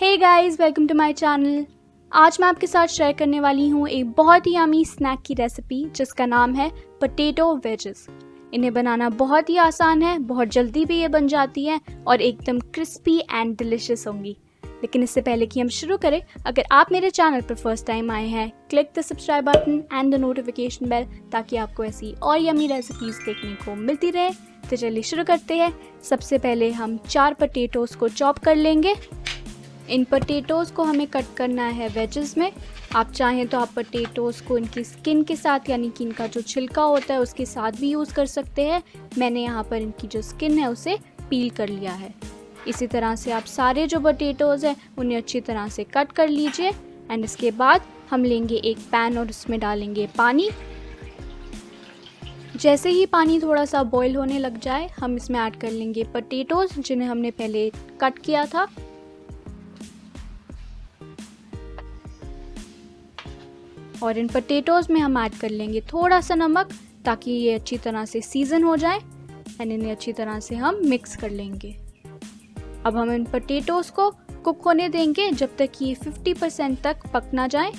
Hey guys, welcome to my channel. आज मैं आपके साथ शेयर करने वाली हूँ एक बहुत ही यमी स्नैक की रेसिपी जिसका नाम है पोटैटो वेजेस। इन्हें बनाना बहुत ही आसान है, बहुत जल्दी भी ये बन जाती हैं और एकदम क्रिस्पी एंड डिलिशियस होंगी। लेकिन इससे पहले कि हम शुरू करें, अगर आप मेरे चैनल पर फर्स्ट टाइम आए हैं, click the subscribe button and the notification bell ताकि आपको ऐसी और यमी रेसिपीज़ देखने को मिलती रहे। तो चलिए शुरू करते हैं। सबसे पहले हम 4 पोटैटोज़ को चॉप कर लेंगे। इन पोटैटोज़ को हमें कट करना है वेजेस में। आप चाहें तो आप पोटैटोज़ को इनकी स्किन के साथ यानी कि इनका जो छिलका होता है उसके साथ भी यूज़ कर सकते हैं। मैंने यहाँ पर इनकी जो स्किन है उसे पील कर लिया है। इसी तरह से आप सारे जो पोटैटोज़ हैं उन्हें अच्छी तरह से कट कर लीजिए। एंड इसके बाद हम लेंगे एक पैन और उसमें डालेंगे पानी। जैसे ही पानी थोड़ा सा बॉईल होने लग जाए, हम इसमें ऐड कर लेंगे पोटैटोज़ जिन्हें हमने पहले कट किया था। और इन पोटैटोज़ में हम ऐड कर लेंगे थोड़ा सा नमक ताकि ये अच्छी तरह से सीज़न हो जाए। एंड इन्हें अच्छी तरह से हम मिक्स कर लेंगे। अब हम इन पोटैटोज़ को कुक होने देंगे जब तक ये 50% तक पक ना जाए।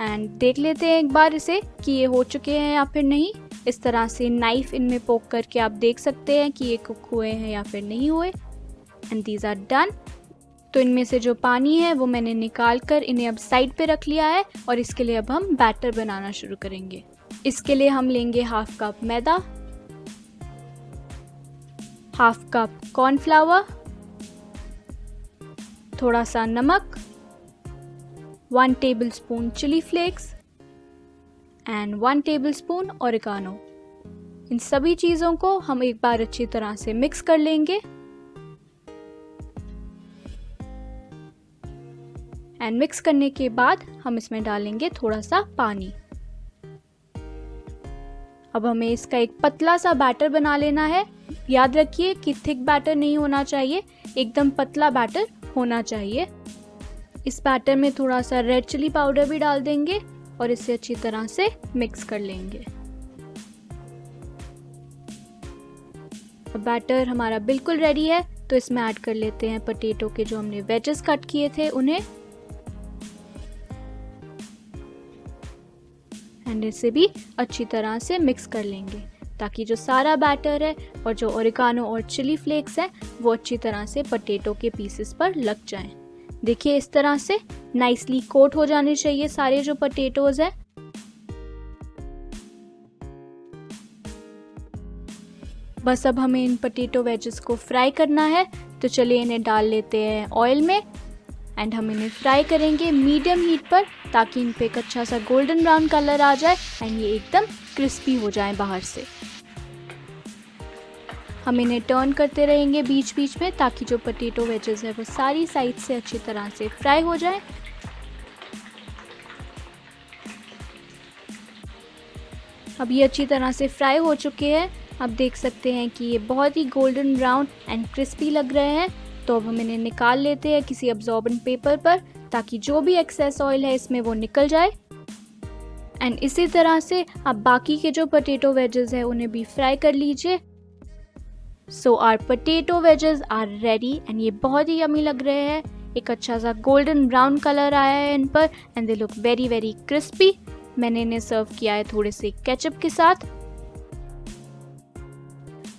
एंड देख लेते हैं एक बार इसे कि ये हो चुके हैं या फिर नहीं। इस तरह से नाइफ इनमें पोक करके आप देख सकते हैं कि ये कुक हुए हैं या फिर नहीं हुए। And these are done. तो इनमें से जो पानी है वो मैंने निकाल कर इन्हें अब साइड पे रख लिया है और इसके लिए अब हम बैटर बनाना शुरू करेंगे। इसके लिए हम लेंगे हाफ कप मैदा, हाफ कप कॉर्नफ्लावर, थोड़ा सा नमक, 1 tablespoon chilli flakes and 1 tablespoon oregano. इन सभी चीज़ों को हम एक बार अच्छी तरह से मिक्स कर लेंगे। एंड मिक्स करने के बाद हम इसमें डालेंगे थोड़ा सा पानी। अब हमें इसका एक पतला सा बैटर बना लेना है। याद रखिए कि थिक बैटर नहीं होना चाहिए, एकदम पतला बैटर होना चाहिए। इस बैटर में थोड़ा सा रेड चिली पाउडर भी डाल देंगे और इसे अच्छी तरह से मिक्स कर लेंगे। अब बैटर हमारा बिल्कुल रेडी है, तो इसमें ऐड कर लेते हैं पोटैटो के जो हमने वेजेस कट किए थे उन्हें। एंड इसे भी अच्छी तरह से मिक्स कर लेंगे ताकि जो सारा बैटर है और जो ओरिगानो और चिली फ्लेक्स है वो अच्छी तरह से पोटैटो के पीसेस पर लग जाएं। देखिए इस तरह से नाइसली कोट हो जाने चाहिए सारे जो पोटैटोज है। बस अब हमें इन पोटैटो वेजेस को फ्राई करना है, तो चलिए इन्हें डाल लेते हैं ऑयल में। एंड हम इन्हें फ्राई करेंगे मीडियम हीट पर ताकि इन पे एक अच्छा सा गोल्डन ब्राउन कलर आ जाए एंड ये एकदम क्रिस्पी हो जाए बाहर से। हम इन्हें टर्न करते रहेंगे बीच बीच में ताकि जो पोटैटो वेजेस है वो सारी साइड से अच्छी तरह से फ्राई हो जाए। अब ये अच्छी तरह से फ्राई हो चुके हैं। आप देख सकते हैं कि ये बहुत ही गोल्डन ब्राउन एंड क्रिस्पी लग रहे हैं। तो अब हम इन्हें निकाल लेते हैं किसी अब्जॉर्बेंट पेपर पर ताकि जो भी एक्सेस ऑयल है इसमें वो निकल जाए। एंड इसी तरह से आप बाकी के जो पोटैटो वेजेस है उन्हें भी फ्राई कर लीजिए। So our potato wedges are ready and ये बहुत ही यमी लग रहे हैं। एक अच्छा सा गोल्डन ब्राउन कलर आया है इन पर and they look very very crispy. मैंने इन्हें सर्व किया है थोड़े से केचप के साथ।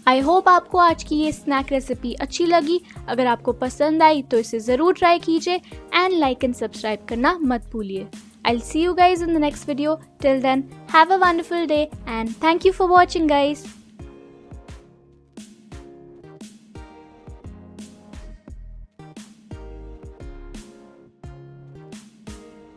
आई होप आपको आज की ये स्नैक रेसिपी अच्छी लगी। अगर आपको पसंद आई तो इसे ज़रूर ट्राई कीजिए एंड लाइक एंड सब्सक्राइब करना मत भूलिए। I'll see you guys in the next video. Till then, have a wonderful day and thank you for watching guys.